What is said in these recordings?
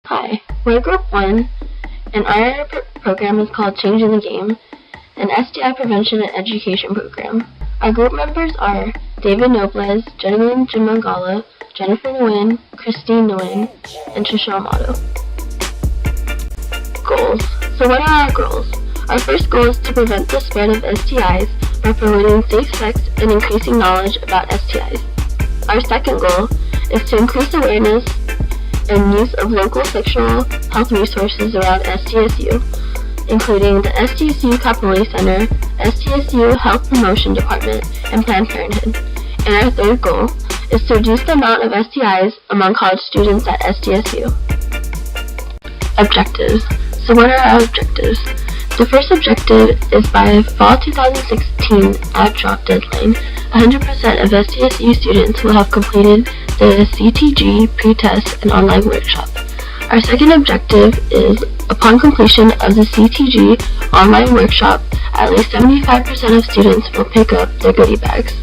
Hi, we're Group 1, and our program is called Changing the Game, an STI prevention and education program. Our group members are David Nobles, Genelene Gimongala, Jennifer Nguyen, Kristine Nguyen, and Trisha Almado. Goals. So what are our goals? Our first goal is to prevent the spread of STIs by promoting safe sex and increasing knowledge about STIs. Our second goal is to increase awareness and use of local sexual health resources around SDSU, including the SDSU Capillary Center, SDSU Health Promotion Department, and Planned Parenthood. And our third goal is to reduce the amount of STIs among college students at SDSU. Objectives. So what are our objectives? The first objective is by fall 2016 at drop deadline, 100% of SDSU students will have completed the CTG, pre-test, and online workshop. Our second objective is, upon completion of the CTG online workshop, at least 75% of students will pick up their goodie bags.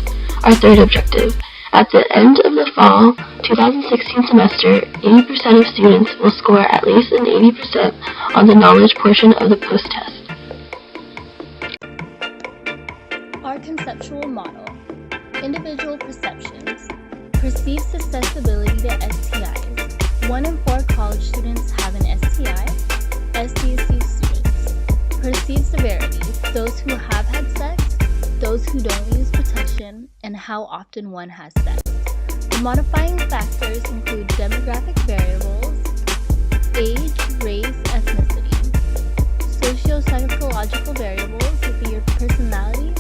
Our third objective, at the end of the fall 2016 semester, 80% of students will score at least an 80% on the knowledge portion of the post-test. Our conceptual model. Individual perceptions. Perceived susceptibility to STIs. 1 in 4 college students have an STI. SDSU students. Perceived severity. Those who have had sex, those who don't use protection, and how often one has sex. The modifying factors include demographic variables, age, race, ethnicity. Socio-psychological variables would be your personality,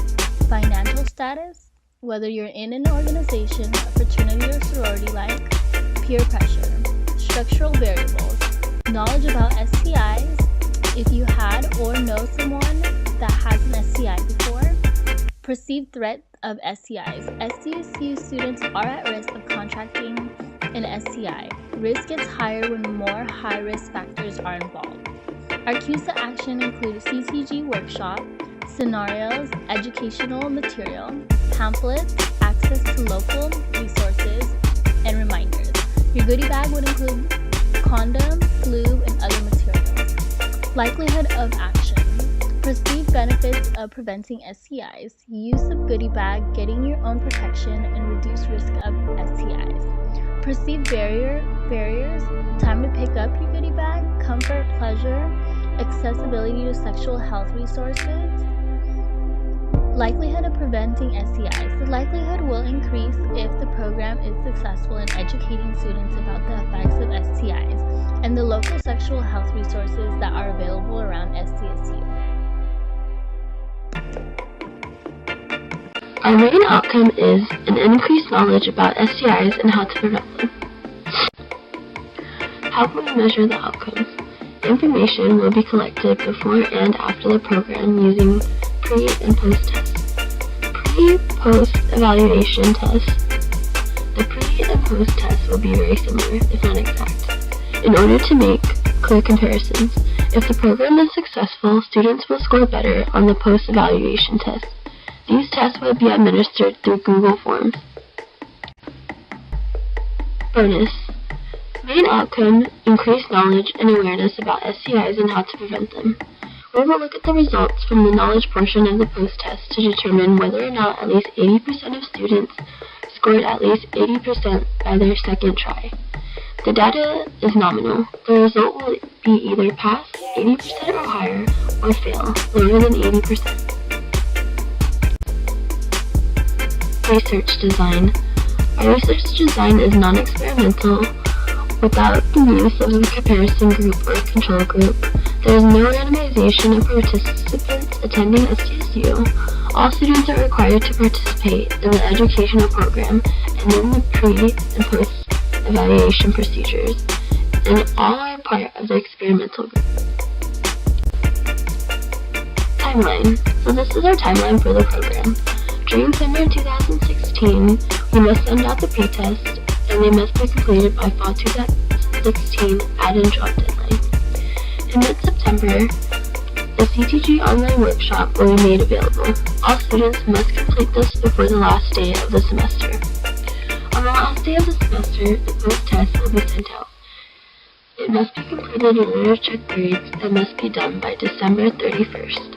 financial status, whether you're in an organization, a fraternity or sorority like, peer pressure. Structural variables, knowledge about STIs, if you had or know someone that has an STI before. Perceived threat of STIs. SDSU students are at risk of contracting an STI. Risk gets higher when more high-risk factors are involved. Our cues to action include CTG workshop, scenarios, educational material, pamphlets, access to local resources, and reminders. Your goodie bag would include condoms, lube, and other materials. Likelihood of action. Perceived benefits of preventing STIs. Use of goodie bag, getting your own protection, and reduce risk of STIs. Perceived barriers. Time to pick up your goodie bag, comfort, pleasure, accessibility to sexual health resources. Likelihood of preventing STIs. The likelihood will increase if the program is successful in educating students about the effects of STIs and the local sexual health resources that are available around SDSU. Our main outcome is an increased knowledge about STIs and how to prevent them. How can we measure the outcomes? Information will be collected before and after the program using pre- and post-tests. Pre-post evaluation tests. The pre- and post-tests will be very similar, if not exact, in order to make clear comparisons. If the program is successful, students will score better on the post-evaluation test. These tests will be administered through Google Forms. Bonus. Main outcome, increased knowledge and awareness about STIs and how to prevent them. We will look at the results from the knowledge portion of the post-test to determine whether or not at least 80% of students scored at least 80% by their second try. The data is nominal. The result will be either pass, 80% or higher, or fail, lower than 80%. Research design. Our research design is non-experimental. Without the use of a comparison group or control group, there is no randomization of participants attending SDSU. All students are required to participate in the educational program and in the pre- and post-evaluation procedures, and all are part of the experimental group. Timeline. So this is our timeline for the program. During summer 2016, we must send out the pre-test, and they must be completed by fall 2016 add-in drop deadline. In mid-September, the CTG online workshop will be made available. All students must complete this before the last day of the semester. On the last day of the semester, the post-test will be sent out. It It must be completed in order to check grades and must be done by December 31st.